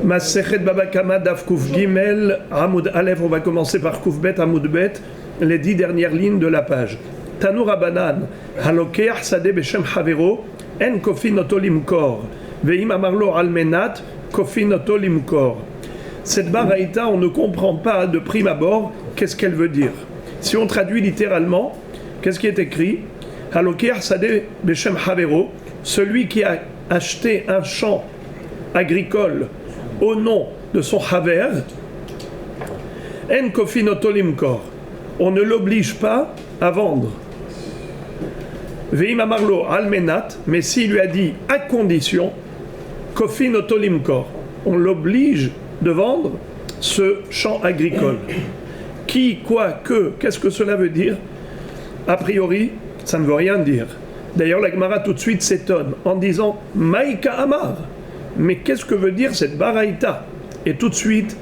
Masechet Baba Kama Daf Kuf Gimel Amoud Aleph, on va commencer par Kuf Bet Amoud Bet, les 10 dernières lignes de la page. Tanu Rabanan, Halokeach Sadeh Beshem Havero, En Kofin Oto Limkor, Veim Amarlo Almenat, Kofin Oto Limkor. Cette baraïta, on ne comprend pas de prime abord qu'est-ce qu'elle veut dire. Si on traduit littéralement, qu'est-ce qui est écrit? Halokeach Sadeh Beshem Havero, celui qui a acheté un champ agricole au nom de son haver, en kofin oto limkor, on ne l'oblige pas à vendre. Veim amarlo almenat, mais s'il lui a dit à condition, kofin oto limkor, on l'oblige de vendre ce champ agricole. Qui, quoi, que, qu'est-ce que cela veut dire? A priori, ça ne veut rien dire. D'ailleurs, la Gemara tout de suite s'étonne en disant Maïka Amar. Mais qu'est-ce que veut dire cette baraïta? Et tout de suite,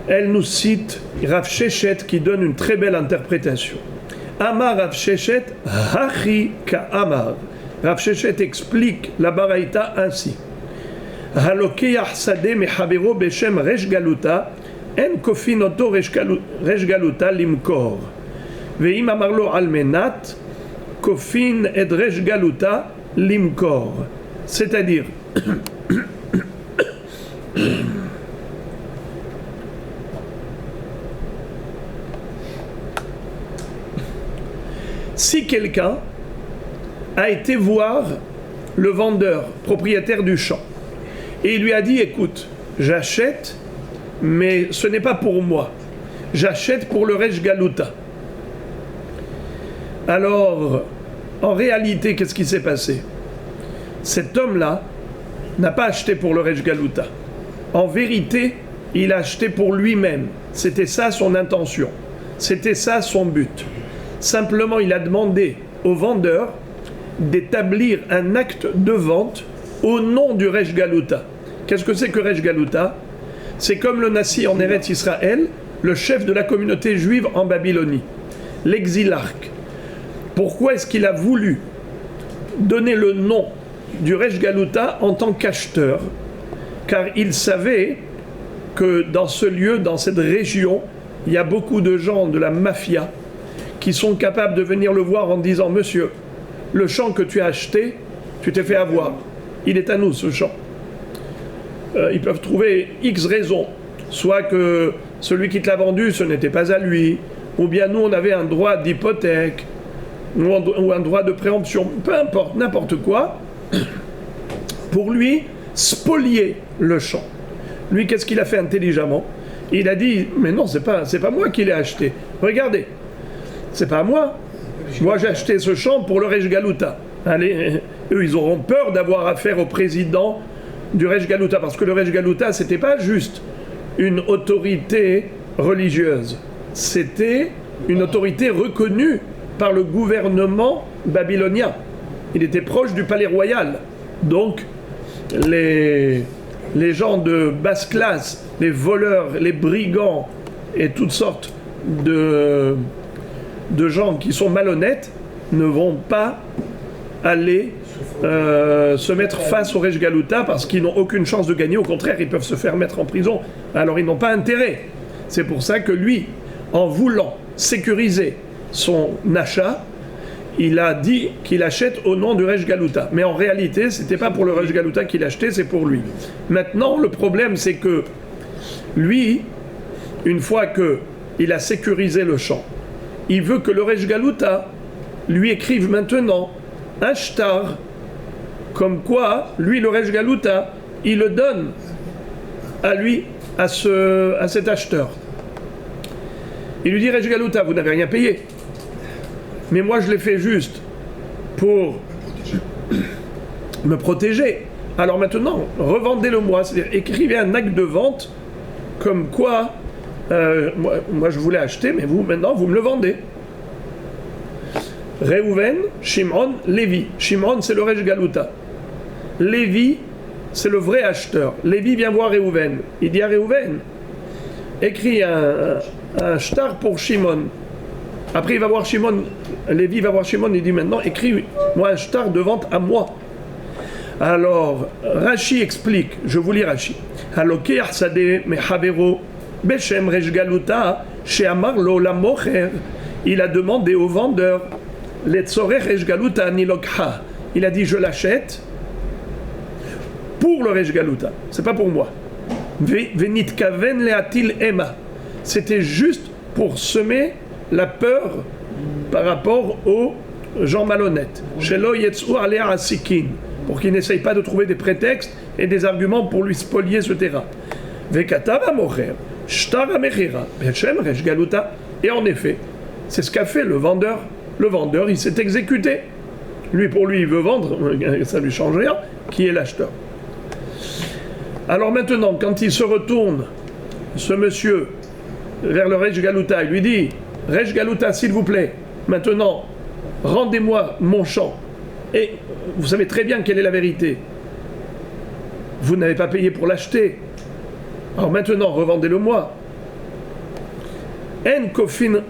elle nous cite Rav Sheshet qui donne une très belle interprétation. Amar Rav Sheshet, Hachi Ka Amar. Rav Sheshet explique la baraïta ainsi. Halokeach Sadeh Mehabero Beshem Resh Galuta, En Kofin Oto Resh Galuta Limkor. Veim Amarlo Almenat, Kofin et Resh Galuta Limkor. C'est-à-dire, si quelqu'un a été voir le vendeur, propriétaire du champ, et il lui a dit, écoute, j'achète, mais ce n'est pas pour moi, j'achète pour le Resh Galuta. Alors, en réalité, qu'est-ce qui s'est passé? Cet homme-là n'a pas acheté pour le Resh Galuta. En vérité, il a acheté pour lui-même. C'était ça son intention. C'était ça son but. Simplement, il a demandé au vendeur d'établir un acte de vente au nom du Resh Galuta. Qu'est-ce que c'est que Resh Galuta? C'est comme le Nassi en Eretz Israël, le chef de la communauté juive en Babylonie, l'exilarque. Pourquoi est-ce qu'il a voulu donner le nom du Resh Galuta en tant qu'acheteur? Car il savait que dans ce lieu, dans cette région, il y a beaucoup de gens de la mafia qui sont capables de venir le voir en disant « Monsieur, le champ que tu as acheté, tu t'es fait avoir. Il est à nous, ce champ. » Ils peuvent trouver X raisons. Soit que celui qui te l'a vendu, ce n'était pas à lui, ou bien nous, on avait un droit d'hypothèque, ou un droit de préemption, peu importe, n'importe quoi. Pour lui, spolier le champ. Lui, qu'est-ce qu'il a fait intelligemment? Il a dit, mais non, c'est pas moi qui l'ai acheté. Regardez, c'est pas moi. Moi, j'ai acheté ce champ pour le Resh Galuta. Allez, eux, ils auront peur d'avoir affaire au président du Resh Galuta, parce que le Resh Galuta, c'était pas juste une autorité religieuse. C'était une autorité reconnue par le gouvernement babylonien. Il était proche du palais royal. Donc, les gens de basse classe, les voleurs, les brigands et toutes sortes de gens qui sont malhonnêtes ne vont pas aller se mettre face au Resh Galuta parce qu'ils n'ont aucune chance de gagner. Au contraire, ils peuvent se faire mettre en prison. Alors, ils n'ont pas intérêt. C'est pour ça que lui, en voulant sécuriser son achat, il a dit qu'il achète au nom du Resh Galuta. Mais en réalité, ce n'était pas pour le Resh Galuta qu'il achetait, c'est pour lui. Maintenant, le problème, c'est que lui, une fois qu'il a sécurisé le champ, il veut que le Resh Galuta lui écrive maintenant un shtar, comme quoi, lui, le Resh Galuta, il le donne à lui, à cet acheteur. Il lui dit, Resh Galuta, vous n'avez rien payé. Mais moi, je l'ai fait juste pour me protéger. Alors maintenant, revendez-le-moi. C'est-à-dire, écrivez un acte de vente comme quoi, moi, je voulais acheter, mais vous, maintenant, vous me le vendez. Réhouven, Shimon, Lévi. Shimon, c'est le Resh Galuta. Lévi, c'est le vrai acheteur. Lévi vient voir Réhouven. Il dit à Réhouven, écris un shtar pour Shimon. Après, il va voir Shimon, Lévi va voir Shimon, il dit maintenant, écris-moi un shtar de vente à moi. Alors, Rashi explique, je vous lis Rashi. הלוקח שדה מחברו בשם ריש גלותה שאמר לו למוכר, il a demandé au vendeur לצורך ריש גלותה אני לוקחה, il a dit je l'achète pour le ריש גלותה, c'est pas pour moi. ונתכוון להטיל אימה, c'était juste pour semer la peur par rapport aux gens malhonnêtes. Shelo yetzou alea asikin, pour qu'ils n'essayent pas de trouver des prétextes et des arguments pour lui spolier ce terrain. Vekatav amocher, shtar amechira, bechem resh galuta. Et en effet, c'est ce qu'a fait le vendeur. Le vendeur, il s'est exécuté. Lui, pour lui, il veut vendre, ça lui change rien. Qui est l'acheteur? Alors maintenant, quand il se retourne, ce monsieur, vers le resh galuta, il lui dit: resh galuta, s'il vous plaît, maintenant, rendez-moi mon champ. Et vous savez très bien quelle est la vérité. Vous n'avez pas payé pour l'acheter. Alors maintenant, revendez-le-moi. En kofin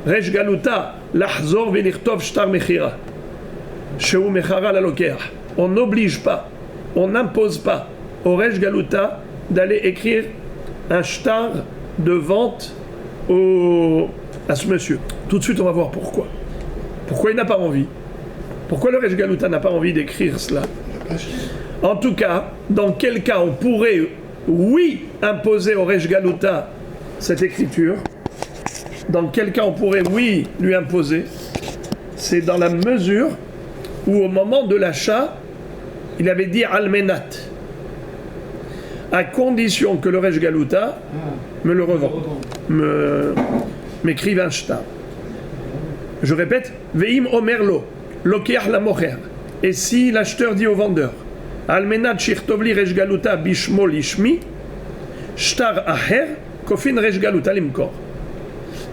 resh galuta lahzor velichtov shtar mechira. Sheu mechara lalokeach. On n'oblige pas, on n'impose pas au resh galuta d'aller écrire un shtar de vente à ce monsieur. Tout de suite, on va voir pourquoi. Pourquoi il n'a pas envie? Pourquoi le resh galuta n'a pas envie d'écrire cela? En tout cas, dans quel cas on pourrait, oui, imposer au resh galuta cette écriture? Dans quel cas on pourrait, oui, lui imposer? C'est dans la mesure où, au moment de l'achat, il avait dit almenat, à condition que le resh galuta me le revende, m'écrive un shtar. Je répète, veim omerlo, lokeach la mocher. Et si l'acheteur dit au vendeur, almenat shirtovli resh galuta bishmo lishmi, shtar aher, kofin resh galuta limkor.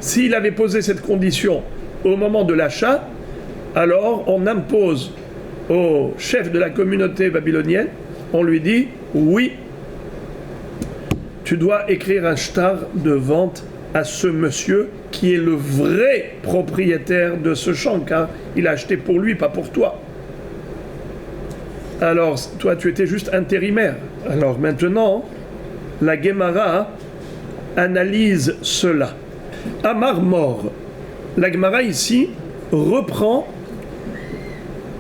S'il avait posé cette condition au moment de l'achat, alors on impose au chef de la communauté babylonienne, on lui dit, oui, tu dois écrire un shtar de vente à ce monsieur qui est le vrai propriétaire de ce champ, car il a acheté pour lui, pas pour toi. Alors, toi, tu étais juste intérimaire. Alors maintenant, la Gemara analyse cela. Amar mort. La Gemara ici reprend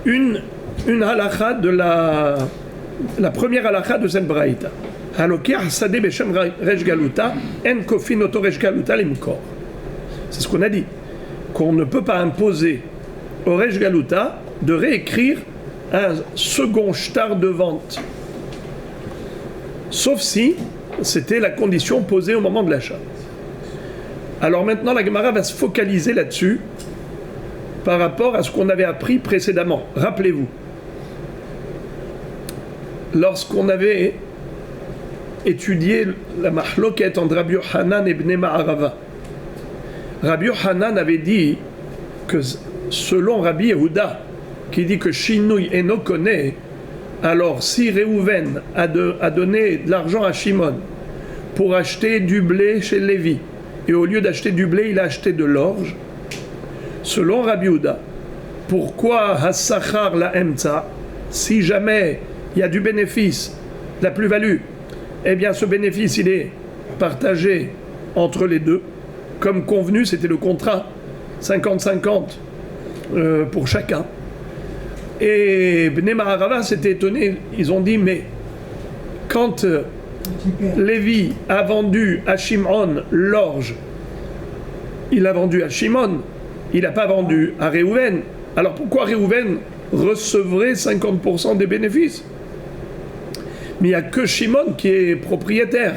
une halakha de la première halakha de cette braïta. Halokeh sadeh beshem resh galuta en kofin oto resh galuta limkor. C'est ce qu'on a dit, qu'on ne peut pas imposer au resh galuta de réécrire un second shtar de vente, sauf si c'était la condition posée au moment de l'achat. Alors maintenant, la Gemara va se focaliser là-dessus par rapport à ce qu'on avait appris précédemment. Rappelez-vous, lorsqu'on avait étudié la mahloket entre Rabbi Yochanan et Bnei Ma'arava, Rabbi Yochanan avait dit que selon Rabbi Yehuda, qui dit que Shinui eno connaît, alors si Réhouven a donné de l'argent à Shimon pour acheter du blé chez Lévi, et au lieu d'acheter du blé, il a acheté de l'orge, selon Rabbi Yehuda, pourquoi Hassachar la Emtsa, si jamais il y a du bénéfice, de la plus-value, eh bien ce bénéfice il est partagé entre les deux, comme convenu, c'était le contrat, 50-50 pour chacun. Et Bnei Ma'arava s'était étonné, ils ont dit, mais quand Lévi a vendu à Shimon l'orge, il a vendu à Shimon, il n'a pas vendu à Réhouven. Alors pourquoi Réhouven recevrait 50% des bénéfices? Mais il n'y a que Shimon qui est propriétaire,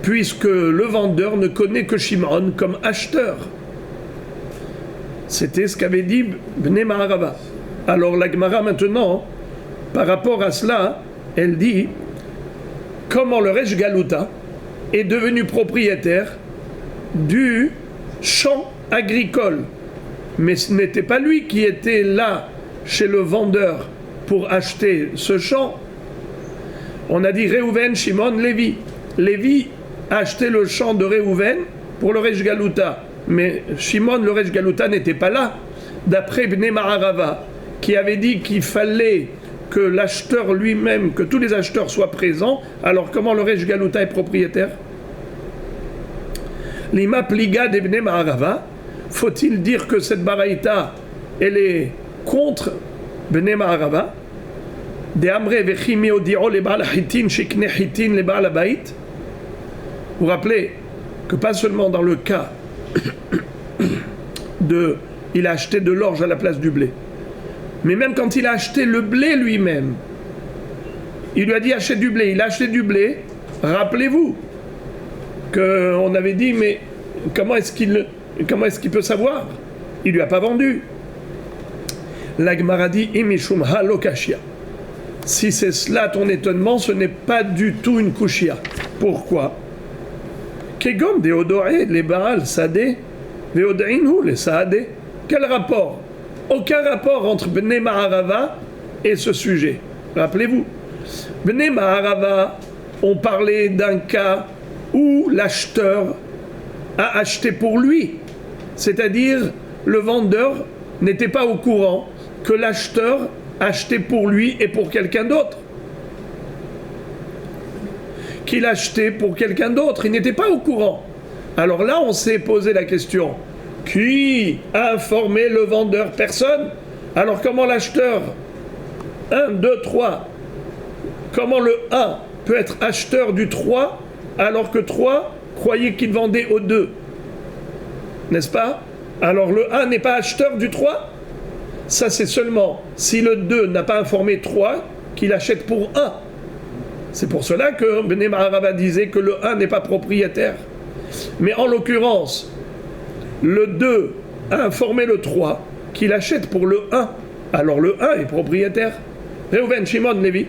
puisque le vendeur ne connaît que Shimon comme acheteur. C'était ce qu'avait dit Bnei Ma'arava. Alors la Gemara maintenant, par rapport à cela, elle dit comment le resh galuta est devenu propriétaire du champ agricole. Mais ce n'était pas lui qui était là chez le vendeur pour acheter ce champ. On a dit Réhouven, Shimon, Lévi. Lévi a acheté le champ de Réhouven pour le resh galuta. Mais Shimon, le resh galuta, n'était pas là. D'après Bnei Ma'arava, qui avait dit qu'il fallait que l'acheteur lui-même, que tous les acheteurs soient présents, alors comment le Resh Galuta est propriétaire? Lima pliga d'Ebne Ma'arava, faut-il dire que cette baraïta, elle est contre Bnei Ma'arava? De Amre vechimi odi'o le Baal Hitin, shekne Hitin le Baal Abayit. Vous vous rappelez que pas seulement dans le cas de il a acheté de l'orge à la place du blé, mais même quand il a acheté le blé lui-même, il lui a dit achète du blé, il a acheté du blé. Rappelez-vous qu'on avait dit mais comment est-ce qu'il peut savoir? Il lui a pas vendu. La Gemara dit imishum halokashia. Si c'est cela ton étonnement, ce n'est pas du tout une kushia. Pourquoi? Kegom deodoré les Baal sadé veodainu les saadé. Quel rapport? Aucun rapport entre Bnei Ma'arava et ce sujet. Rappelez-vous, Bnei Ma'arava ont parlé d'un cas où l'acheteur a acheté pour lui. C'est-à-dire, le vendeur n'était pas au courant que l'acheteur achetait pour lui et pour quelqu'un d'autre. Qu'il achetait pour quelqu'un d'autre. Il n'était pas au courant. Alors là, on s'est posé la question. Qui a informé le vendeur? Personne. Alors comment l'acheteur 1, 2, 3, comment le 1 peut être acheteur du 3 alors que 3 croyait qu'il vendait au 2? N'est-ce pas? Alors le 1 n'est pas acheteur du 3? Ça c'est seulement si le 2 n'a pas informé 3 qu'il achète pour 1. C'est pour cela que Bnei Ma'arava disait que le 1 n'est pas propriétaire. Mais en l'occurrence, le 2 a informé le 3 qu'il achète pour le 1. Alors le 1 est propriétaire. Réhouven, Shimon, Lévi.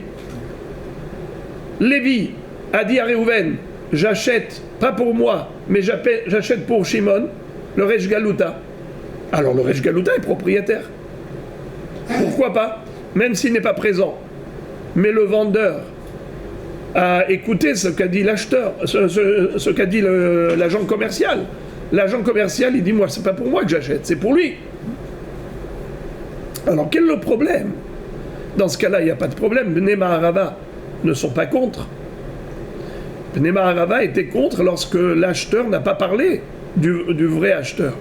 Lévi a dit à Réhouven, j'achète, pas pour moi, mais j'achète pour Shimon, le Resh Galuta. Alors le Resh Galuta est propriétaire. Pourquoi pas? Même s'il n'est pas présent. Mais le vendeur a écouté ce qu'a dit l'acheteur, ce qu'a dit l'agent commercial. L'agent commercial, il dit, moi, c'est pas pour moi que j'achète, c'est pour lui. Alors, quel est le problème? Dans ce cas-là, il n'y a pas de problème. Bnei Ma'arava ne sont pas contre. Bnei Ma'arava était contre lorsque l'acheteur n'a pas parlé du vrai acheteur.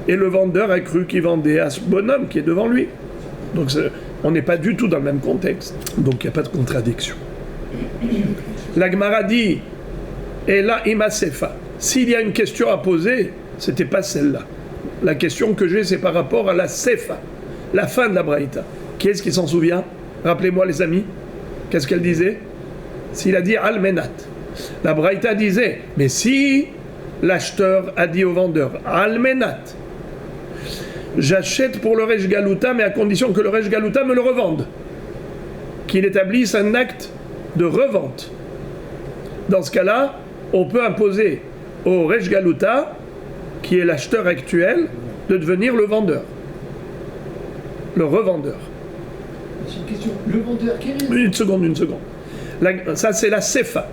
Et le vendeur a cru qu'il vendait à ce bonhomme qui est devant lui. Donc, on n'est pas du tout dans le même contexte. Donc, il n'y a pas de contradiction. La Gemara dit, et là, ima sefa. S'il y a une question à poser, c'était pas celle-là. La question que j'ai, c'est par rapport à la sefa, la fin de la braïta. Qui est-ce qui s'en souvient? Rappelez-moi les amis. Qu'est-ce qu'elle disait? S'il a dit almenat. La braïta disait, mais si l'acheteur a dit au vendeur, almenat, j'achète pour le Resh Galuta, mais à condition que le Resh Galuta me le revende. Qu'il établisse un acte de revente. Dans ce cas-là, on peut imposer au Resh Galuta, qui est l'acheteur actuel, de devenir le vendeur. Le revendeur. C'est une question. Le vendeur, quel est... Une seconde. Ça, c'est la sefa.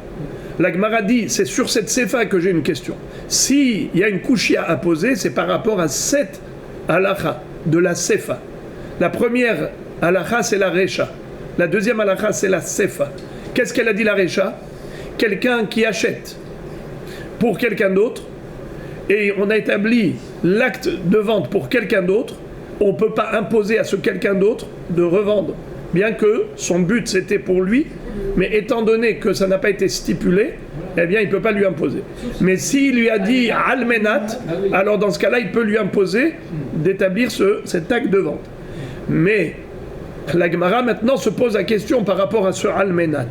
La Gemara dit, c'est sur cette sefa que j'ai une question. S'il y a une kushia à poser, c'est par rapport à cette halakha de la sefa. La première halakha, c'est la recha. La deuxième halakha, c'est la sefa. Qu'est-ce qu'elle a dit la recha? Quelqu'un qui achète pour quelqu'un d'autre, et on a établi l'acte de vente pour quelqu'un d'autre, on ne peut pas imposer à ce quelqu'un d'autre de revendre, bien que son but c'était pour lui, mais étant donné que ça n'a pas été stipulé, eh bien il ne peut pas lui imposer. Mais s'il lui a dit almenat, alors dans ce cas-là, il peut lui imposer d'établir cet acte de vente. Mais la Gemara maintenant se pose la question par rapport à ce almenat.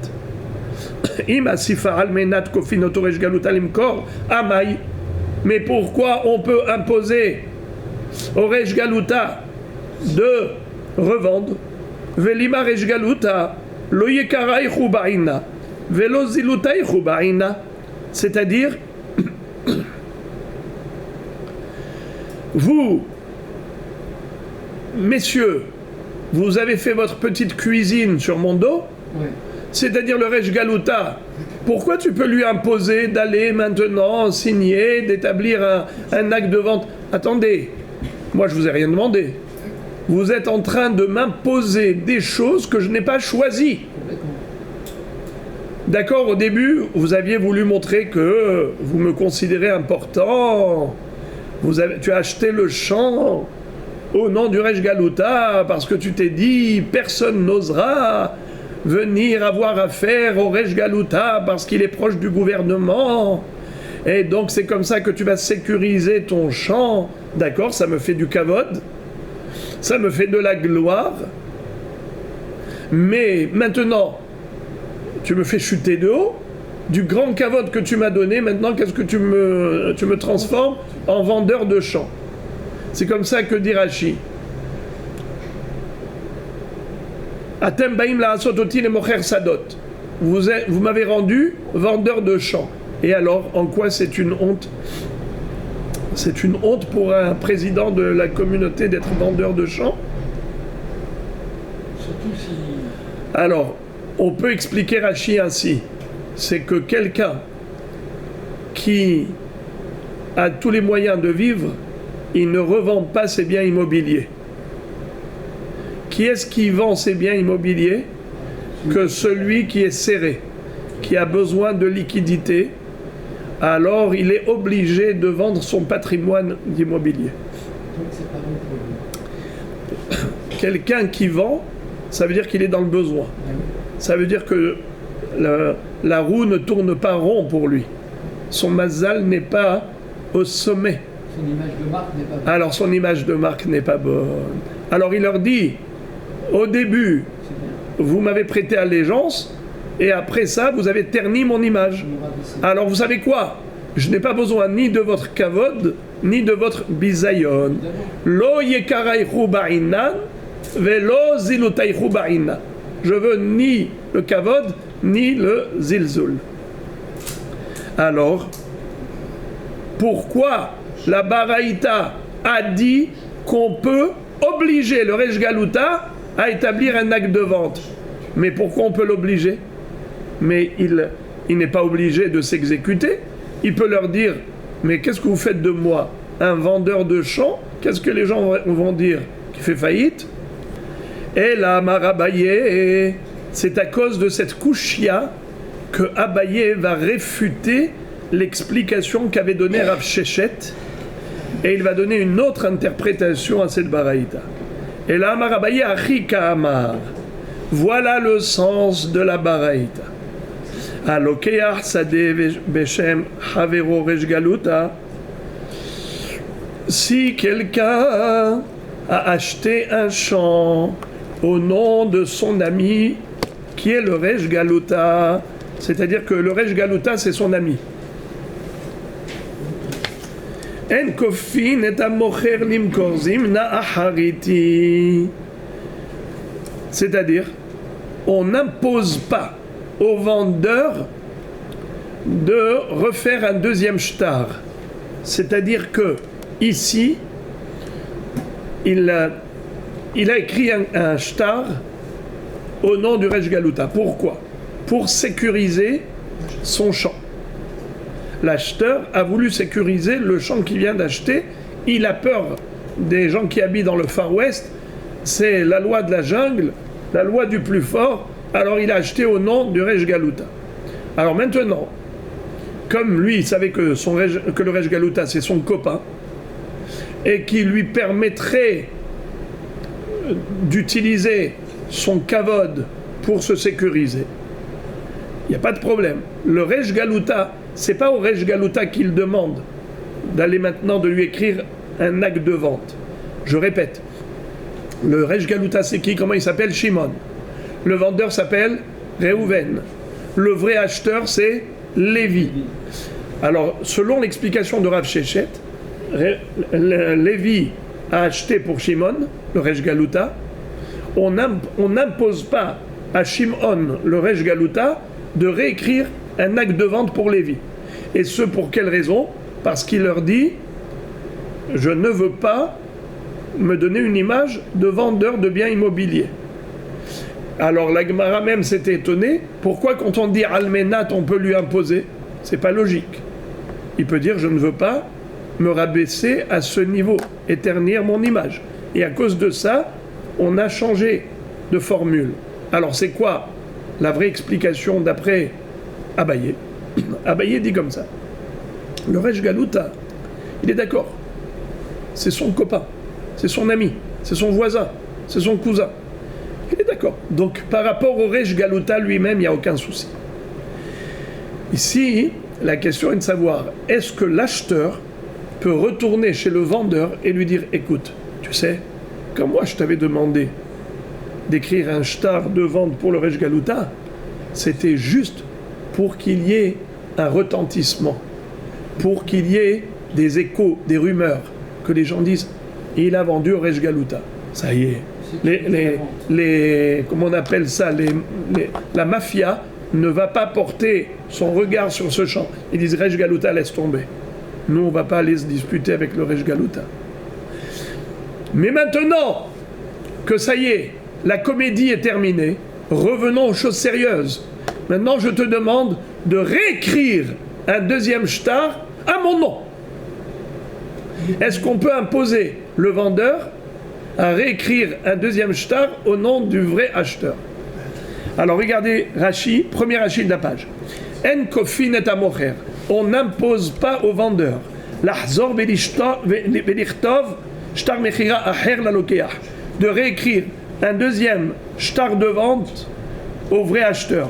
Mais pourquoi on peut imposer au Resh Galuta de revendre? Velima Resh Galuta lo yekaraichu ba'ina velo zilutaichu ba'ina, c'est-à-dire vous, messieurs, vous avez fait votre petite cuisine sur mon dos. Ouais. C'est-à-dire le Resh Galuta, pourquoi tu peux lui imposer d'aller maintenant signer, d'établir un acte de vente? Attendez, moi je vous ai rien demandé. Vous êtes en train de m'imposer des choses que je n'ai pas choisies. D'accord, au début, vous aviez voulu montrer que vous me considérez important. Tu as acheté le champ au nom du Resh Galuta parce que tu t'es dit personne n'osera venir avoir affaire au Resh Galuta parce qu'il est proche du gouvernement. Et donc c'est comme ça que tu vas sécuriser ton champ. D'accord, ça me fait du kavod, ça me fait de la gloire. Mais maintenant, tu me fais chuter de haut. Du grand kavod que tu m'as donné, maintenant qu'est-ce que tu me transformes en vendeur de champs. C'est comme ça que dit Rashi. Atem baim la asototi le mocher sadot. Vous m'avez rendu vendeur de champs. Et alors, en quoi c'est une honte? C'est une honte pour un président de la communauté d'être vendeur de champs? Surtout si... Alors, on peut expliquer Rashi ainsi. C'est que quelqu'un qui a tous les moyens de vivre, il ne revend pas ses biens immobiliers. Qui est-ce qui vend ses biens immobiliers? Que celui qui est serré, qui a besoin de liquidité, alors il est obligé de vendre son patrimoine d'immobilier. Donc c'est pas bon pour lui. Quelqu'un qui vend, ça veut dire qu'il est dans le besoin. Ça veut dire que la roue ne tourne pas rond pour lui. Son mazal n'est pas au sommet. Son image de marque n'est pas bonne. Alors son image de marque n'est pas bonne. Alors il leur dit, au début, vous m'avez prêté allégeance, et après ça, vous avez terni mon image. Alors vous savez quoi? Je n'ai pas besoin ni de votre kavod, ni de votre bisayon. Lo yekaraychu ba'inan, velo zilutaychu ba'inan. Je veux ni le kavod, ni le zilzul. Alors, pourquoi la Baraïta a dit qu'on peut obliger le Resh Galuta à établir un acte de vente? Mais pourquoi on peut l'obliger? Mais il n'est pas obligé de s'exécuter. Il peut leur dire, mais qu'est-ce que vous faites de moi? Un vendeur de champs? Qu'est-ce que les gens vont dire? Qui fait faillite? Et là, Marabaye, c'est à cause de cette kouchia que Abaye va réfuter l'explication qu'avait donnée Rav Shechet, et il va donner une autre interprétation à cette baraïta. Et là, Marabaye Achika Amar. Voilà le sens de la baraïta. Alokeach Sadeh Beshem Havero Resh Galuta. Si quelqu'un a acheté un champ au nom de son ami qui est le Resh Galuta, c'est-à-dire que le Resh Galuta c'est son ami. En kofin et amocher limkor zimna achariti. C'est-à-dire, on n'impose pas au vendeur de refaire un deuxième shtar. C'est-à-dire que ici, il a écrit un shtar au nom du Resh Galuta. Pourquoi? Pour sécuriser son champ. L'acheteur a voulu sécuriser le champ qu'il vient d'acheter. Il a peur des gens qui habitent dans le Far West. C'est la loi de la jungle, la loi du plus fort. Alors il a acheté au nom du Resh Galuta. Alors maintenant, comme lui, il savait que le Resh Galuta c'est son copain, et qui lui permettrait d'utiliser son kavod pour se sécuriser, il n'y a pas de problème. Le Resh Galuta, c'est pas au Resh Galuta qu'il demande d'aller maintenant de lui écrire un acte de vente. Je répète, le Resh Galuta c'est qui? Comment il s'appelle? Shimon. Le vendeur s'appelle Reuven. Le vrai acheteur c'est Lévi. Alors selon l'explication de Rav Shechet, Lévi a acheté pour Shimon le Resh Galuta. On n'impose pas à Shimon le Resh Galuta de réécrire un acte de vente pour Lévi. Et ce pour quelle raison? Parce qu'il leur dit, je ne veux pas me donner une image de vendeur de biens immobiliers. Alors la Gemara même s'était étonnée, pourquoi quand on dit Almenat on peut lui imposer? C'est pas logique. Il peut dire je ne veux pas me rabaisser à ce niveau et ternir mon image. Et à cause de ça, on a changé de formule. Alors c'est quoi la vraie explication d'après Abaye? Abaye dit comme ça. Le Resh Galuta, il est d'accord. C'est son copain, c'est son ami, c'est son voisin, c'est son cousin. Il est d'accord. Donc par rapport au Resh Galuta lui-même, il n'y a aucun souci. Ici, la question est de savoir, est-ce que l'acheteur peut retourner chez le vendeur et lui dire, écoute, tu sais, comme moi je t'avais demandé d'écrire un shtar de vente pour le Resh Galuta, c'était juste pour qu'il y ait un retentissement, pour qu'il y ait des échos, des rumeurs, que les gens disent, il a vendu au Resh Galuta. Ça y est. Comment on appelle ça, la mafia ne va pas porter son regard sur ce champ. Ils disent Resh Galuta, laisse tomber. Nous, on ne va pas aller se disputer avec le Resh Galuta. Mais maintenant que ça y est, la comédie est terminée, revenons aux choses sérieuses. Maintenant, je te demande de réécrire un deuxième shtar à mon nom. Est-ce qu'on peut imposer le vendeur à réécrire un deuxième shtar au nom du vrai acheteur? Alors regardez Rashi, premier Rashi de la page. En kofin et amocher. On n'impose pas au vendeur. L'ahzor velichtov shtar mechira aher la lokeach. De réécrire un deuxième shtar de vente au vrai acheteur.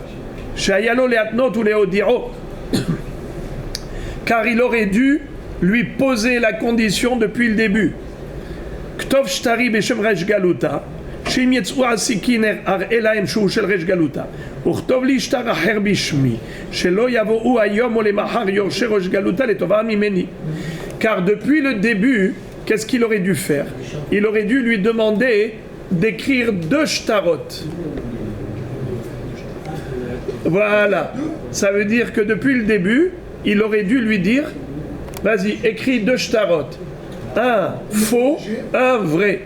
Shayalo leatnot ou leodiro. Car il aurait dû lui poser la condition depuis le début. Ktov shtari beshem Resh Galuta. שאם יצאו עסיקין אראה להם שהוא של רש גלותה וכתוב לי שטר אחר בשמי שלא יבואו היום או למחר יורשי ראש גלותה לטובה ממני. Car depuis le début, qu'est-ce qu'il aurait dû faire? Il aurait dû lui demander d'écrire 2 shtarot. Voilà, ça veut dire que depuis le début, il aurait dû lui dire, vas-y, écris 2 shtarot, un faux, un vrai.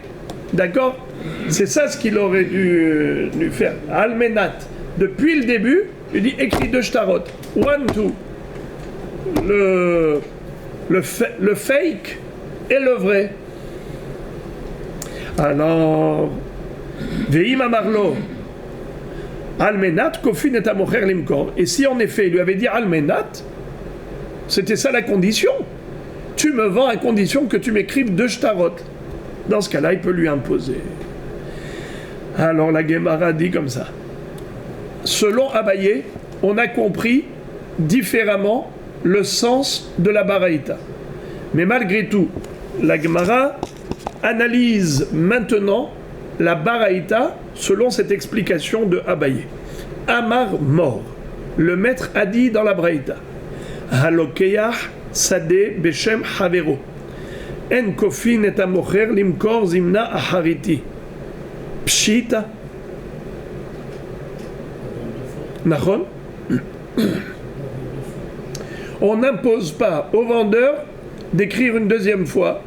D'accord? C'est ça ce qu'il aurait dû lui faire. Almenat, depuis le début, il dit écris 2 shtarot. 1, 2. Le fake et le vrai. Alors, Veim amarlo, Almenat, kofin et amocher limkor. Et si en effet il lui avait dit Almenat, c'était ça la condition. Tu me vends à condition que tu m'écrives 2 shtarot. Dans ce cas-là, il peut lui imposer. Alors la Gemara dit comme ça. Selon Abaye, on a compris différemment le sens de la baraïta. Mais malgré tout, la Gemara analyse maintenant la baraïta selon cette explication de Abaye. Amar mort. Le maître a dit dans la baraïta. Halokeyach sade beshem havero. En kofin et amocher limkor zimna ahariti. Pshita. Nachon. On n'impose pas au vendeur d'écrire une deuxième fois.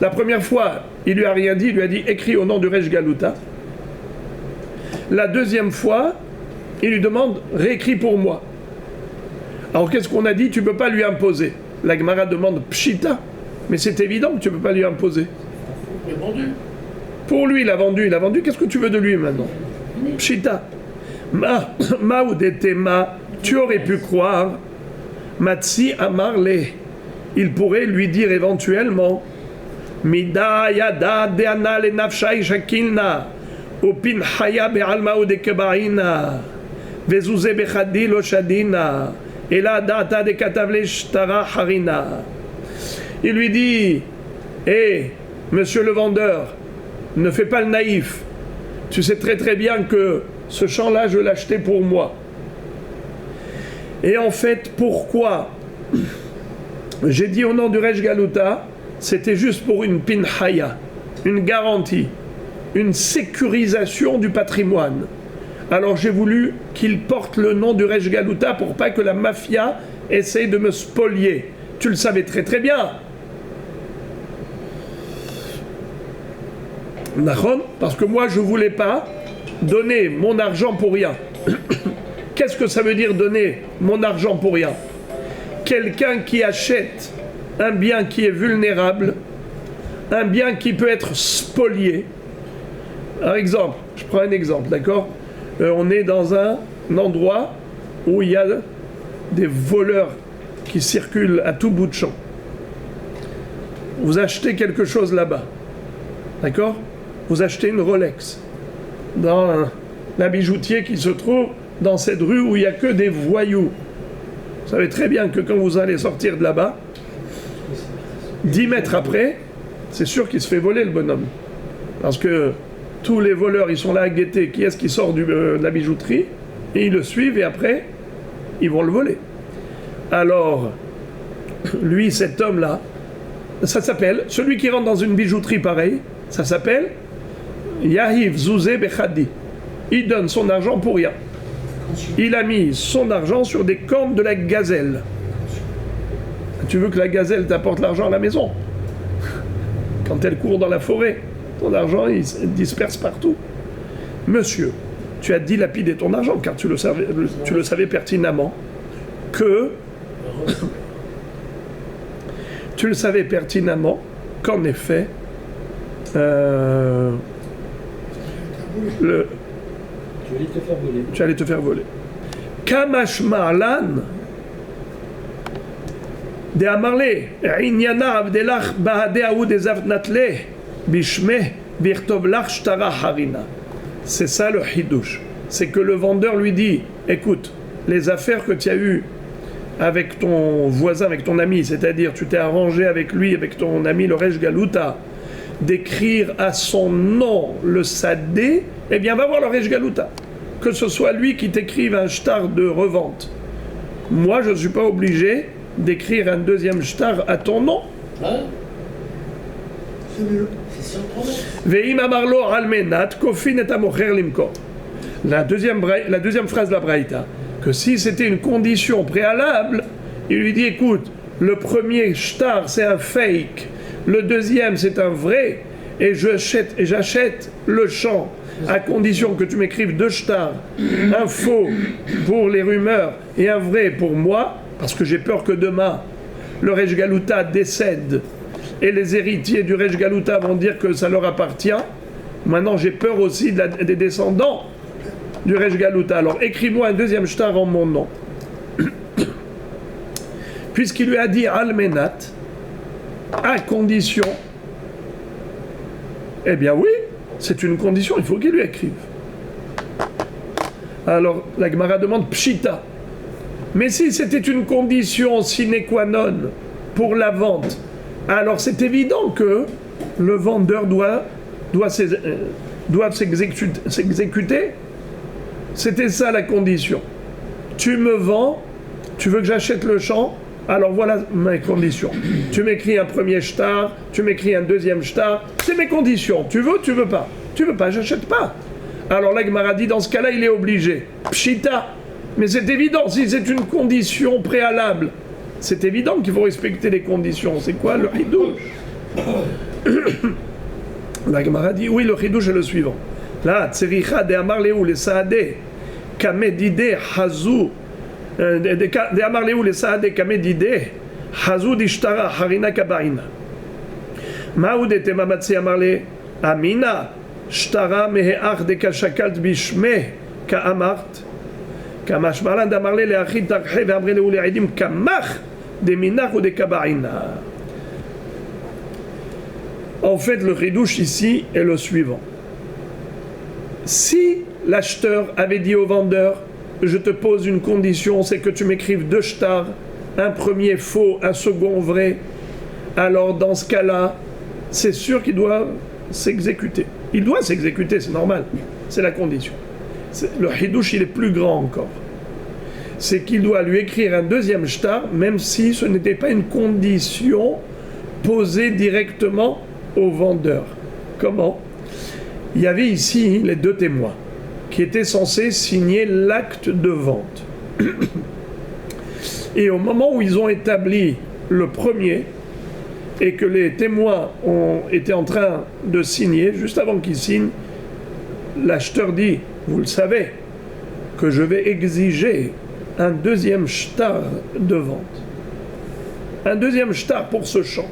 La première fois, il lui a rien dit, il lui a dit écris au nom du Resh Galuta. La deuxième fois, il lui demande réécris pour moi. Alors qu'est-ce qu'on a dit? Tu ne peux pas lui imposer. La Gemara demande Pshita, mais c'est évident que tu ne peux pas lui imposer. Il a vendu. Pour lui, il a vendu. Qu'est-ce que tu veux de lui maintenant? Pshita. Ma ou detema, tu aurais pu croire. Matsi amarle. Il pourrait lui dire éventuellement Mida yada deana le nafshai shakilna upin haya be'alma ou dekebaina vezuze bechadi lo shadina ela data de katavle shtara harina. Il lui dit hé, monsieur le vendeur, ne fais pas le naïf. Tu sais très très bien que ce champ-là, je l'ai acheté pour moi. Et en fait, pourquoi j'ai dit au nom du Resh Galuta? C'était juste pour une pinhaya, une garantie, une sécurisation du patrimoine. Alors j'ai voulu qu'il porte le nom du Resh Galuta pour pas que la mafia essaye de me spolier. Tu le savais très très bien. Nachon, parce que moi je voulais pas donner mon argent pour rien. Qu'est-ce que ça veut dire donner mon argent pour rien? Quelqu'un qui achète un bien qui est vulnérable, un bien qui peut être spolié. Par exemple, je prends un exemple, d'accord? On est dans un endroit où il y a des voleurs qui circulent à tout bout de champ. Vous achetez quelque chose là-bas, d'accord? Vous achetez une Rolex dans la bijoutier qui se trouve dans cette rue où il n'y a que des voyous. Vous savez très bien que quand vous allez sortir de là-bas, 10 mètres après, c'est sûr qu'il se fait voler le bonhomme. Parce que tous les voleurs, ils sont là à guetter qui est-ce qui sort de la bijouterie, et ils le suivent, et après, ils vont le voler. Alors, lui, cet homme-là, ça s'appelle, celui qui rentre dans une bijouterie pareille, ça s'appelle Yahiv Zouzé Bechadi. Il donne son argent pour rien. Il a mis son argent sur des cornes de la gazelle. Tu veux que la gazelle t'apporte l'argent à la maison? Quand elle court dans la forêt, ton argent il se disperse partout. Monsieur, tu as dilapidé ton argent car tu le savais pertinemment que tu le savais pertinemment qu'en effet tu allais te faire voler. Kamash Ma'lan de Amarle, Inyana Abdelach Bahade Aoud Ezavnatle, Bishme, Birtovlach Shtara Harina. C'est ça le Hidouche. C'est que le vendeur lui dit écoute, les affaires que tu as eues avec ton voisin, avec ton ami, c'est-à-dire tu t'es arrangé avec lui, avec ton ami le Resh Galuta, d'écrire à son nom le Sadé, eh bien va voir le Resh Galuta. Que ce soit lui qui t'écrive un shtar de revente. Moi, je ne suis pas obligé d'écrire un deuxième shtar à ton nom. Hein? C'est mieux. C'est surprenant. Ve'im amarlo almenat kofin et amocher limko. La deuxième phrase de la Braïta, que si c'était une condition préalable, il lui dit écoute, le premier shtar c'est un fake, le deuxième c'est un vrai, et j'achète le champ à condition que tu m'écrives deux shtars, un faux pour les rumeurs et un vrai pour moi, parce que j'ai peur que demain le Resh Galuta décède et les héritiers du Resh Galuta vont dire que ça leur appartient. Maintenant j'ai peur aussi des descendants du Resh Galuta. Alors écris-moi un deuxième shtar en mon nom. Puisqu'il lui a dit Almenat, à condition, eh bien oui, c'est une condition, il faut qu'il lui écrive. Alors la Gemara demande Pshita. Mais si c'était une condition sine qua non pour la vente, alors c'est évident que le vendeur doit s'exécuter. C'était ça la condition. Tu me vends, tu veux que j'achète le champ, alors voilà mes conditions. Tu m'écris un premier shtar, tu m'écris un deuxième shtar, c'est mes conditions. Tu veux pas. Tu veux pas, j'achète pas. Alors la Gemara dit, dans ce cas-là, il est obligé. Pshita. Mais c'est évident, si c'est une condition préalable, c'est évident qu'il faut respecter les conditions. C'est quoi le hidouche? La Gemara dit, oui, le hidouche est le suivant. Là, tsericha de amar lehu le saade kamedide hazu de amar lehu le saade kamedide hazu dishtara harina kabaina. Maoud et mamatsi amar le amina shtara meheach de kashakalt bishme ka amart. Kamash malan d'amar le leachid tarche ve'amre lehu le'idim kamach de minach ou de kabaina. En fait, le ridouche ici est le suivant. Si l'acheteur avait dit au vendeur, je te pose une condition, c'est que tu m'écrives deux shtars, un premier faux, un second vrai, alors dans ce cas-là, c'est sûr qu'il doit s'exécuter. Il doit s'exécuter, c'est normal, c'est la condition. Le hidouche, il est plus grand encore. C'est qu'il doit lui écrire un deuxième shtar, même si ce n'était pas une condition posée directement au vendeur. Comment ? Il y avait ici les deux témoins qui étaient censés signer l'acte de vente. Et au moment où ils ont établi le premier et que les témoins ont été en train de signer, juste avant qu'ils signent, l'acheteur dit, vous le savez, que je vais exiger un deuxième shtar de vente. Un deuxième shtar pour ce champ.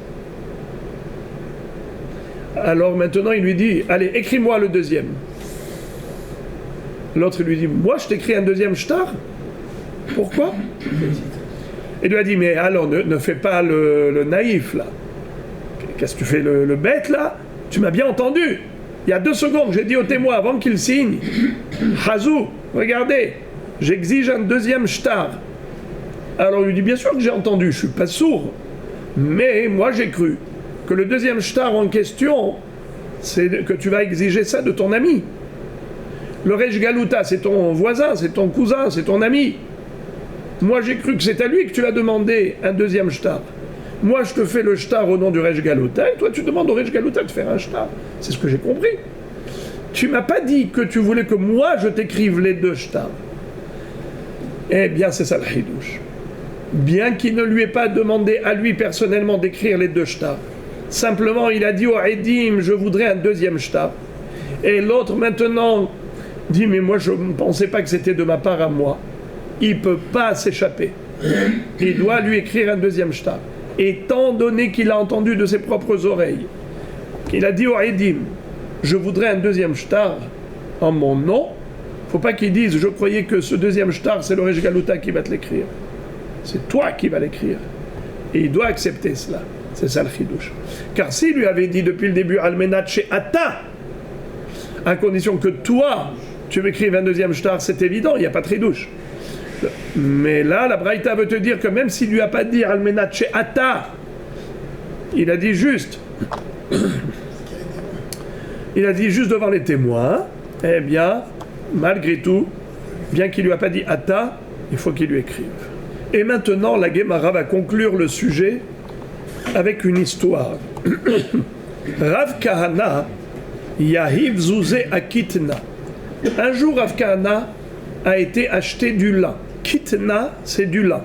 Alors maintenant, il lui dit, allez, écris-moi le deuxième. L'autre lui dit, moi je t'écris un deuxième shtar? Pourquoi? Il lui a dit, mais alors ne fais pas le naïf là. Qu'est-ce que tu fais le bête là? Tu m'as bien entendu. Il y a 2 secondes, j'ai dit au témoin avant qu'il signe, Hazou, regardez, j'exige un deuxième shtar. Alors il lui dit, bien sûr que j'ai entendu, je suis pas sourd. Mais moi j'ai cru que le deuxième shtar en question, c'est que tu vas exiger ça de ton ami. Le Rej Galuta, c'est ton voisin, c'est ton cousin, c'est ton ami. Moi j'ai cru que c'est à lui que tu as demandé un deuxième shtar. Moi je te fais le shtar au nom du Rej Galuta, et toi tu demandes au Rej Galuta de faire un shtar. C'est ce que j'ai compris. Tu m'as pas dit que tu voulais que moi je t'écrive les 2 shtars. Eh bien c'est ça le hidouche. Bien qu'il ne lui ait pas demandé à lui personnellement d'écrire les 2 shtars. Simplement il a dit au Edim, je voudrais un deuxième shtar. Et l'autre maintenant dit, mais moi je ne pensais pas que c'était de ma part à moi. Il ne peut pas s'échapper. Il doit lui écrire un deuxième shtar. Étant donné qu'il a entendu de ses propres oreilles, qu'il a dit au Edim, je voudrais un deuxième shtar en mon nom, il ne faut pas qu'il dise, je croyais que ce deuxième shtar, c'est le Rej Galuta qui va te l'écrire. C'est toi qui vas l'écrire. Et il doit accepter cela. C'est ça le chidouche. Car s'il lui avait dit depuis le début, Almenat chez Ata, à condition que toi, tu m'écrives un deuxième shtar, c'est évident, il n'y a pas de chidouche. Mais là, la Braïta veut te dire que même s'il lui a pas dit Almenat chez Ata, il a dit juste, il a dit juste devant les témoins, eh bien, malgré tout, bien qu'il lui a pas dit Ata, il faut qu'il lui écrive. Et maintenant, la Gemara va conclure le sujet avec une histoire. Rav Kahana Yahiv Zouzé à Kitna. Un jour, Rav Kahana a été acheté du lin. Kitna, c'est du lin.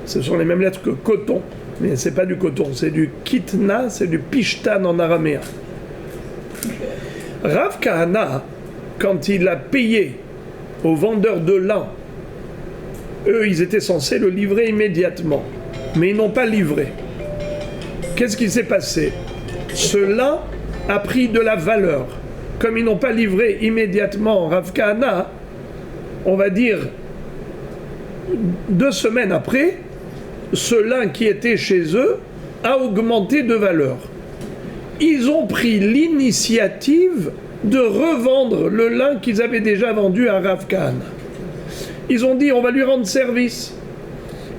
Ce sont les mêmes lettres que coton, mais c'est pas du coton, c'est du kitna, c'est du pishtan en araméen. Rav Kahana, quand il a payé aux vendeurs de lin, eux, ils étaient censés le livrer immédiatement, mais ils n'ont pas livré. Qu'est-ce qui s'est passé? Ce lin a pris de la valeur. Comme ils n'ont pas livré immédiatement Rav Kahana, on va dire 2 semaines après, ce lin qui était chez eux a augmenté de valeur. Ils ont pris l'initiative de revendre le lin qu'ils avaient déjà vendu à Rav Kahana. Ils ont dit, on va lui rendre service.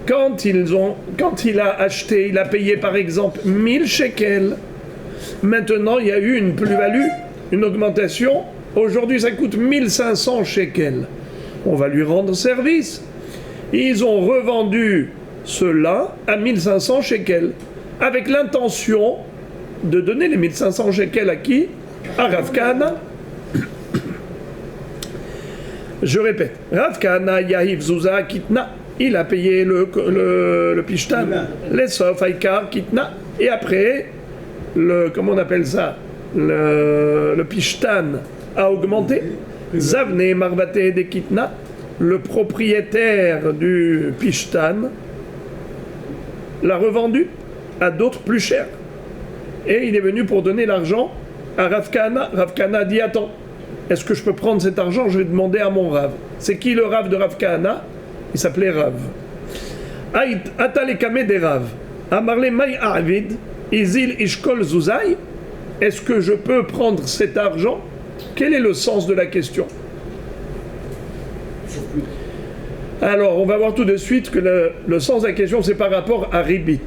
Quand il a acheté, il a payé par exemple 1000 shekels. Maintenant, il y a eu une plus-value, une augmentation. Aujourd'hui, ça coûte 1500 shekels. On va lui rendre service. Ils ont revendu ce lin à 1500 shekels, avec l'intention de donner les 1500 shekels à qui? À Rav Kahana. Je répète, Rav Kahana Yahiv Zouza Kitna, il a payé le pishtan, les sof, Aikar, Kitna, et après, comment on appelle ça, le pishtan a augmenté. Zavne Marbate de Kitna, le propriétaire du pishtan, l'a revendu à d'autres plus chers. Et il est venu pour donner l'argent à Rav Kahana. Rav Kahana a dit, attends, est-ce que je peux prendre cet argent? Je vais demander à mon Rav. C'est qui le Rav de Rav Kahana? Il s'appelait Rav. Atalekame de Rav. Amarle May Avid, Izil Ishkol Zuzai. Est-ce que je peux prendre cet argent? Quel est le sens de la question? Alors, on va voir tout de suite que le sens de la question, c'est par rapport à Ribit.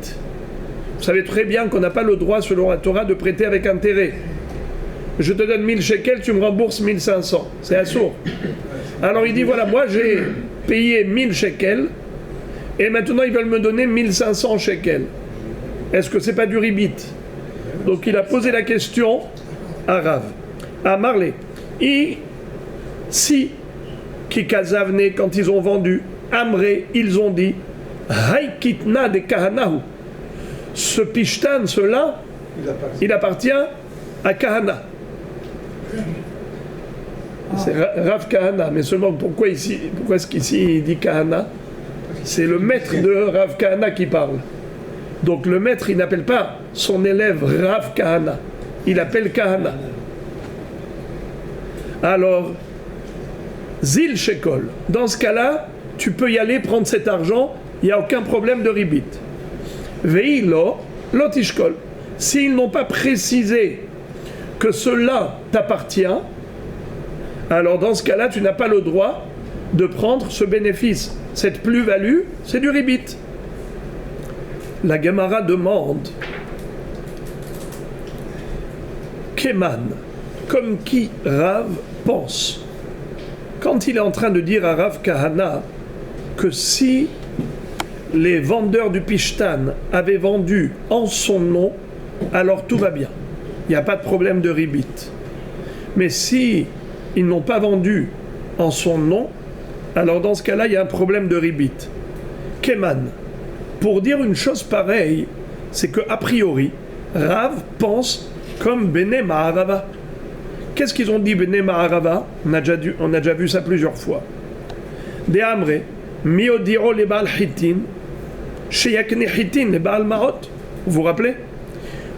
Vous savez très bien qu'on n'a pas le droit, selon la Torah, de prêter avec intérêt. Je te donne 1000 shekels, tu me rembourses 1500. C'est assourd. Alors il dit, voilà, moi j'ai payé 1000 shekels, et maintenant ils veulent me donner 1500 shekels. Est-ce que c'est pas du ribit? Donc il a posé la question à Rav, à Marley. Et si, Kikazavne, quand ils ont vendu, Amré, ils ont dit, Haïkitna de Kahanahu. Ce pishtan, cela, il appartient à Kahana. C'est Rav Kahana, mais seulement pourquoi est-ce qu'ici il dit Kahana? C'est le maître de Rav Kahana qui parle. Donc le maître, il n'appelle pas son élève Rav Kahana. il appelle Kahana. Alors, Zil Shekol, dans ce cas-là, tu peux y aller prendre cet argent, il n'y a aucun problème de ribit. Veilo, Lotishkol. S'ils n'ont pas précisé que cela t'appartient, alors dans ce cas-là, tu n'as pas le droit de prendre ce bénéfice. Cette plus-value, c'est du ribit. La Gemara demande Keman, comme qui Rav pense. Quand il est en train de dire à Rav Kahana que si les vendeurs du Pishtan avaient vendu en son nom, alors tout va bien. Il n'y a pas de problème de ribit. Mais si ils n'ont pas vendu en son nom, alors dans ce cas-là, il y a un problème de ribit. Keman, pour dire une chose pareille, c'est que a priori, Rav pense comme Bene Maharava. Qu'est-ce qu'ils ont dit Bene Maharava? On a déjà vu ça plusieurs fois. De Amre, Miodiro le Baal Hitin, Sheyakne Hitin le Baal Maot. Vous vous rappelez?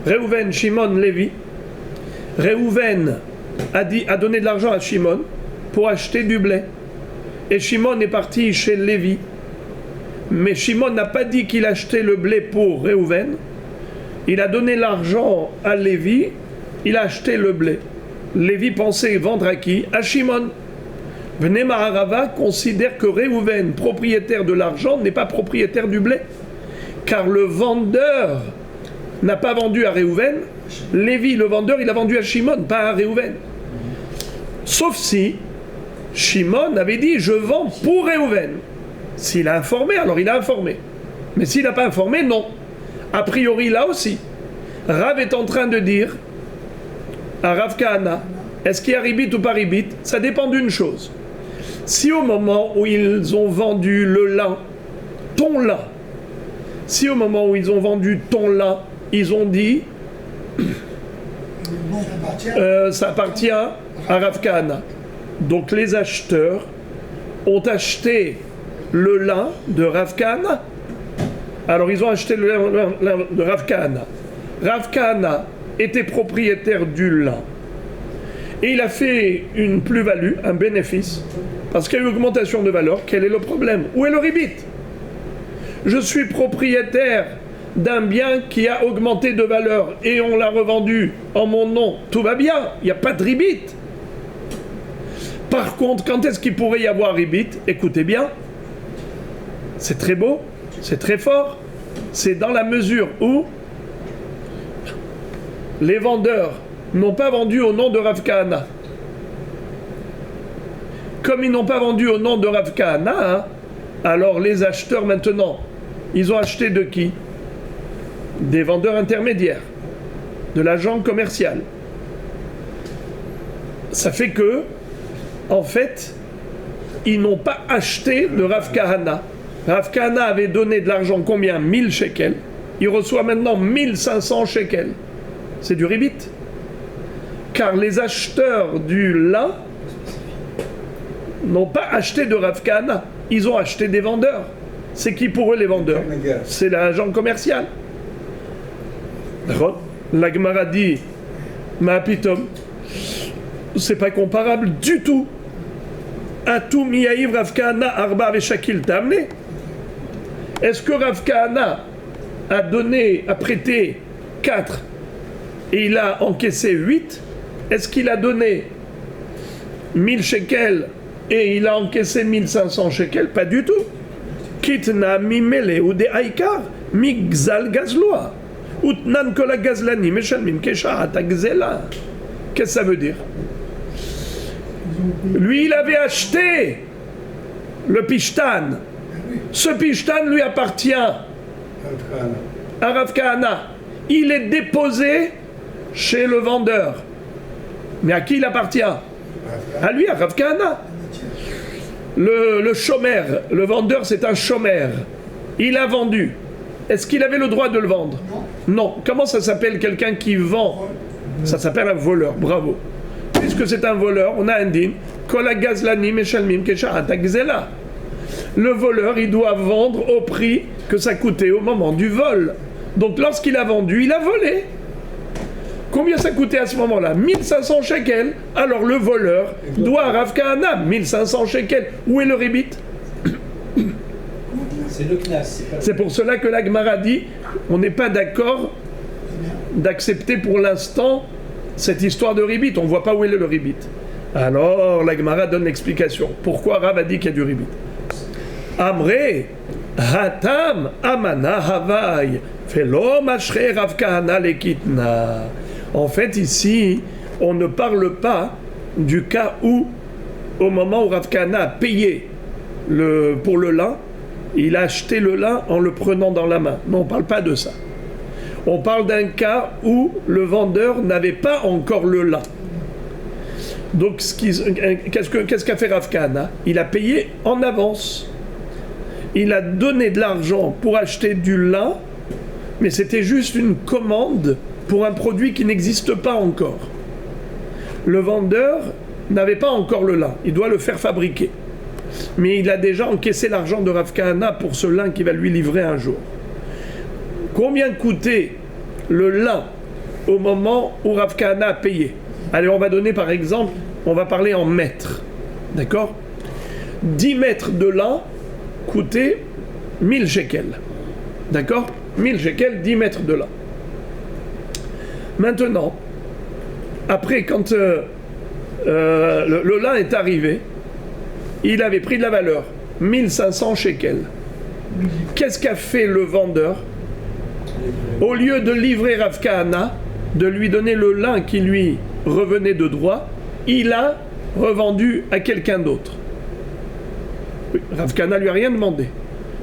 Reuven, Shimon, Lévi. Reuven a donné de l'argent à Shimon pour acheter du blé. Et Shimon est parti chez Lévi. Mais Shimon n'a pas dit qu'il achetait le blé pour Reuven. Il a donné l'argent à Lévi, il a acheté le blé. Lévi pensait vendre à qui? À Shimon. Bnei Maharava considère que Reuven, propriétaire de l'argent, n'est pas propriétaire du blé. Car le vendeur n'a pas vendu à Reuven. Lévi, le vendeur, il a vendu à Shimon, pas à Reuven. Sauf si Shimon avait dit « je vends pour Reuven ». S'il a informé, alors il a informé. Mais s'il n'a pas informé, non. A priori, là aussi, Rav est en train de dire à Rav Kahana, est-ce qu'il y a ribit ou pas ribit? Ça dépend d'une chose. Si au moment où ils ont vendu le lin, ton lin, si au moment où ils ont vendu ton lin, ils ont dit ça appartient à Rav Kahana. Donc les acheteurs ont acheté le lin de Rav Kahana. Alors ils ont acheté le lin de Rav Kahana. Rav Kahana était propriétaire du lin. Et il a fait une plus-value, un bénéfice, parce qu'il y a eu augmentation de valeur. Quel est le problème? Où est le ribit? Je suis propriétaire d'un bien qui a augmenté de valeur et on l'a revendu en mon nom. Tout va bien, il n'y a pas de ribit. Par contre, quand est-ce qu'il pourrait y avoir ribit? Écoutez bien, c'est très beau, c'est très fort. C'est dans la mesure où les vendeurs n'ont pas vendu au nom de Rav Kahana. Comme ils n'ont pas vendu au nom de Rav Kahana, alors les acheteurs maintenant, ils ont acheté de qui? Des vendeurs intermédiaires, de l'agent commercial. Ça fait que, en fait, ils n'ont pas acheté de Rav Kahana. Rav Kahana avait donné de l'argent combien? 1000 shekels. Il reçoit maintenant 1500 shekels. C'est du ribit. Car les acheteurs du lin n'ont pas acheté de Rav Kahana. Ils ont acheté des vendeurs. C'est qui pour eux les vendeurs? C'est l'agent commercial. La Gemara dit Ma'apitom, c'est pas comparable du tout. Atou miyaïv Rav Kahana arba veshakil t'amené. Est-ce que Rav Kahana a prêté 4 et il a encaissé 8? Est-ce qu'il a donné 1000 shekels et il a encaissé 1500 shekels? Pas du tout. Kitna mimele ou de aikar migzal gazloa. Utnan kola gazlani meshalmim keshaat agzela. Qu'est-ce que ça veut dire? Lui, il avait acheté le Pishtan. Ce Pishtan lui appartient à Rav Kahana. Il est déposé chez le vendeur. Mais à qui il appartient? À lui, à Rav Kahana. Le chômeur, le vendeur, c'est un chômeur. Il a vendu. Est-ce qu'il avait le droit de le vendre? Non. Comment ça s'appelle quelqu'un qui vend? Ça s'appelle un voleur. Bravo. Puisque c'est un voleur, on a un din. Le voleur, il doit vendre au prix que ça coûtait au moment du vol. Donc lorsqu'il a vendu, il a volé. Combien ça coûtait à ce moment-là? 1500 shekels. Alors le voleur doit à Rav Kahana 1500 shekels. Où est le ribit? C'est le classe. C'est pour cela que la Gemara dit on n'est pas d'accord d'accepter pour l'instant cette histoire de ribit. On ne voit pas où est le ribit. Alors la Gemara donne l'explication. Pourquoi Rav a dit qu'il y a du ribit? Amre, Hatam, Amana, Havai, Felo, Mashre, Rav Kahana, Lekitna. En fait, ici, on ne parle pas du cas où, au moment où Rav Kahana a payé pour le lin, il a acheté le lin en le prenant dans la main. Non, on ne parle pas de ça. On parle d'un cas où le vendeur n'avait pas encore le lin. Donc, qu'est-ce qu'a fait Rav Kahana? Il a payé en avance. Il a donné de l'argent pour acheter du lin, mais c'était juste une commande pour un produit qui n'existe pas encore. Le vendeur n'avait pas encore le lin, il doit le faire fabriquer. Mais il a déjà encaissé l'argent de Rav Kahana pour ce lin qui va lui livrer un jour. Combien coûtait le lin au moment où Rav Kahana a payé? Allez, on va donner par exemple, on va parler en mètres. D'accord? 10 mètres de lin coûtait 1000 shekels. D'accord? 1000 shekels, 10 mètres de lin. Maintenant, après, quand le lin est arrivé, il avait pris de la valeur, 1500 shekels. Qu'est-ce qu'a fait le vendeur? Au lieu de livrer Rav Kahana, de lui donner le lin qui lui revenait de droit, il a revendu à quelqu'un d'autre. Rav Kahana lui a rien demandé.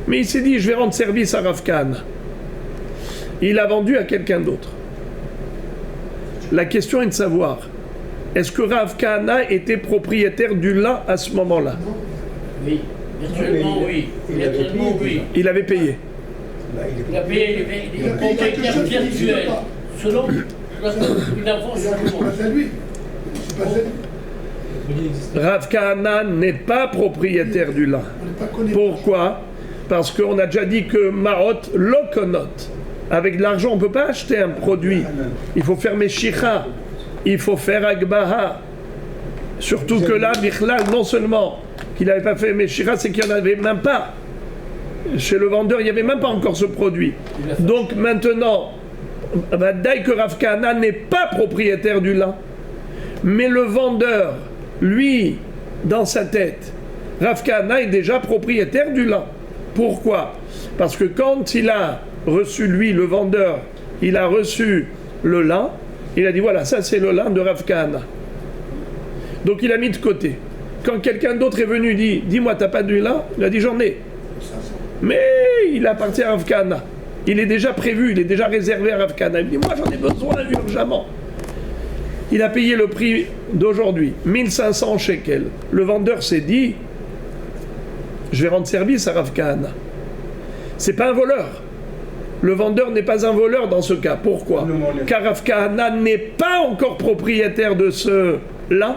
Mais il s'est dit, je vais rendre service à Rav Kahana. Il a vendu à quelqu'un d'autre. La question est de savoir, est-ce que Rav Kahana était propriétaire du lin à ce moment-là? Oui, virtuellement oui. Virtuellement oui. Il avait payé. Il a payé, il est propriétaire virtuel. Selon une avance sur le monde. C'est lui. C'est pas ça. Rav Kahana n'est pas propriétaire du lin. Pourquoi? Parce qu'on a déjà dit que Marot lokonot. Avec de l'argent, on ne peut pas acheter un produit. Il faut faire Meshicha. Il faut faire Agbaha. Surtout que là, Bichlal, non seulement qu'il n'avait pas fait Meshicha, c'est qu'il n'y en avait même pas. Chez le vendeur, il n'y avait même pas encore ce produit. Donc maintenant, Vadaï que Rav Kahana n'est pas propriétaire du lin. Mais le vendeur, lui, dans sa tête, Rav Kahana est déjà propriétaire du lin. Pourquoi? Parce que quand il a reçu, lui, le vendeur, il a reçu le lin, il a dit voilà, ça c'est le lin de Rav Kahana. Donc il a mis de côté. Quand quelqu'un d'autre est venu dit dis-moi, t'as pas du lin? Il a dit j'en ai. Mais il appartient à Rav Kahana. Il est déjà prévu, il est déjà réservé à Rav Kahana. Il dit moi j'en ai besoin urgemment. Il a payé le prix d'aujourd'hui, 1500 shekels. Le vendeur s'est dit je vais rendre service à Rav Kahana. C'est pas un voleur. Le vendeur n'est pas un voleur dans ce cas. Pourquoi? Car Rav Kahana n'est pas encore propriétaire de ce lin.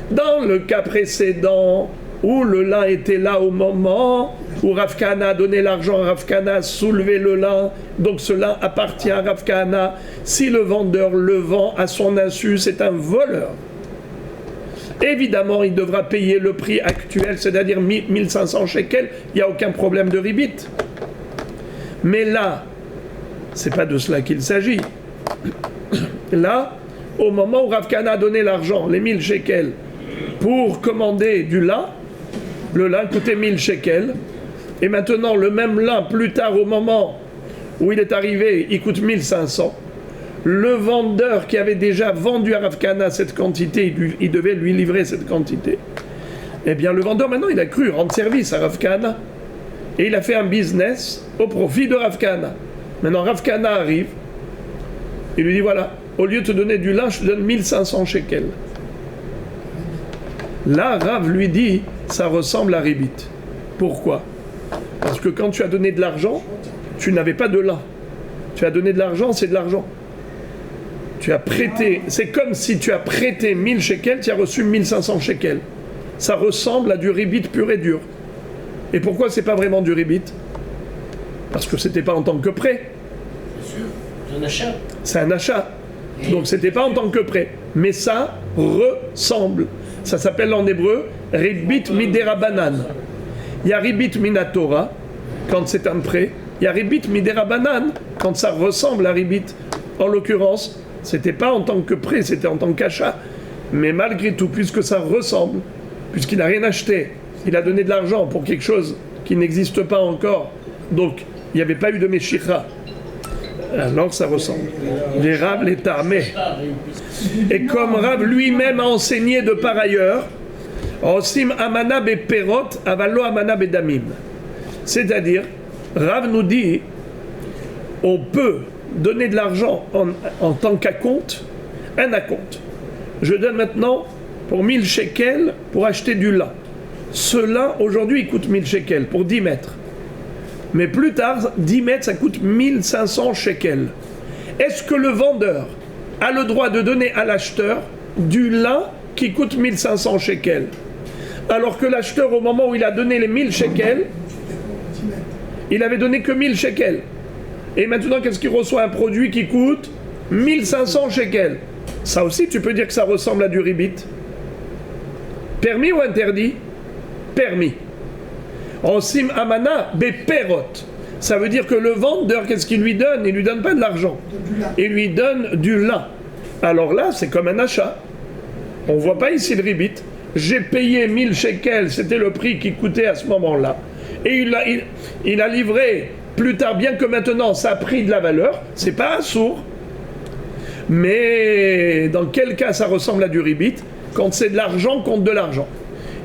Dans le cas précédent, où le lin était là au moment où Rav Kahana a donné l'argent, Rav Kahana a soulevé le lin, donc ce lin appartient à Rav Kahana. Si le vendeur le vend à son insu, c'est un voleur. Évidemment, il devra payer le prix actuel, c'est-à-dire 1500 shekels, il n'y a aucun problème de ribit. Mais là, c'est pas de cela qu'il s'agit. Là, au moment où Rav Kahana a donné l'argent, les 1000 shekels, pour commander du lin, le lin coûtait 1000 shekels, et maintenant le même lin, plus tard au moment où il est arrivé, il coûte 1500. Le vendeur qui avait déjà vendu à Rav Kahana cette quantité, il devait lui livrer cette quantité. Eh bien le vendeur maintenant il a cru rendre service à Rav Kahana. Et il a fait un business au profit de Rav Kahana. Maintenant Rav Kahana arrive, il lui dit voilà, au lieu de te donner du lin, je te donne 1500 shekels. Là Rav lui dit ça ressemble à ribit. Pourquoi? Parce que quand tu as donné de l'argent, tu n'avais pas de lin. Tu as donné de l'argent, c'est de l'argent. Tu as prêté, c'est comme si tu as prêté 1000 shekels, tu as reçu 1500 shekels. Ça ressemble à du ribit pur et dur. Et pourquoi c'est pas vraiment du ribit? Parce que c'était pas en tant que prêt. Bien sûr, c'est un achat. C'est un achat. Donc c'était pas en tant que prêt. Mais ça ressemble. Ça s'appelle en hébreu Ribit Miderabanan. Il y a Ribit Minatora quand c'est un prêt. Il y a Ribit Miderabanan quand ça ressemble à Ribit. En l'occurrence, c'était pas en tant que prêt, c'était en tant qu'achat. Mais malgré tout, puisque ça ressemble, puisqu'il n'a rien acheté, il a donné de l'argent pour quelque chose qui n'existe pas encore. Donc, il n'y avait pas eu de Meshicha. Alors ça ressemble. Les Rav, les Tarmé. Et comme Rav lui-même a enseigné de par ailleurs, Osim Amana Beperot, Avalo Amana Bedamim. C'est-à-dire, Rav nous dit, on peut donner de l'argent en tant qu'acompte, un acompte. Je donne maintenant pour 1000 shekels pour acheter du lin. Ce lin, aujourd'hui, il coûte 1000 shekels pour 10 mètres. Mais plus tard, 10 mètres, ça coûte 1500 shekels. Est-ce que le vendeur a le droit de donner à l'acheteur du lin qui coûte 1500 shekels? Alors que l'acheteur, au moment où il a donné les 1000 shekels, il avait donné que 1000 shekels. Et maintenant, qu'est-ce qu'il reçoit? Un produit qui coûte 1500 shekels. Ça aussi, tu peux dire que ça ressemble à du ribit. Permis ou interdit? Permis. Osim amana beperot. Ça veut dire que le vendeur, qu'est-ce qu'il lui donne? Il lui donne pas de l'argent. Il lui donne du lin. Alors là, c'est comme un achat. On voit pas ici le ribit. J'ai payé 1000 shekels, c'était le prix qui coûtait à ce moment-là. Et il a livré plus tard, bien que maintenant ça a pris de la valeur, c'est pas un sourd. Mais dans quel cas ça ressemble à du ribit? Quand c'est de l'argent contre de l'argent.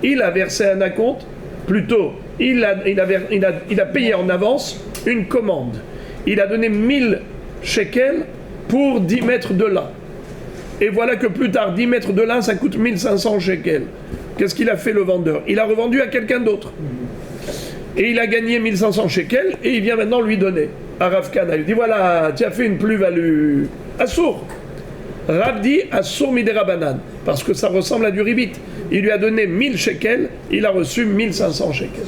Il a versé un acompte, plutôt, il a payé en avance une commande. Il a donné 1000 shekels pour 10 mètres de lin. Et voilà que plus tard, 10 mètres de lin, ça coûte 1500 shekels. Qu'est-ce qu'il a fait le vendeur? Il a revendu à quelqu'un d'autre. Et il a gagné 1500 shekels et il vient maintenant lui donner à Rav Kana. Il dit voilà, tu as fait une plus-value. Assour. Rav dit Assour miderabanan. Parce que ça ressemble à du ribit. Il lui a donné 1000 shekels, il a reçu 1500 shekels.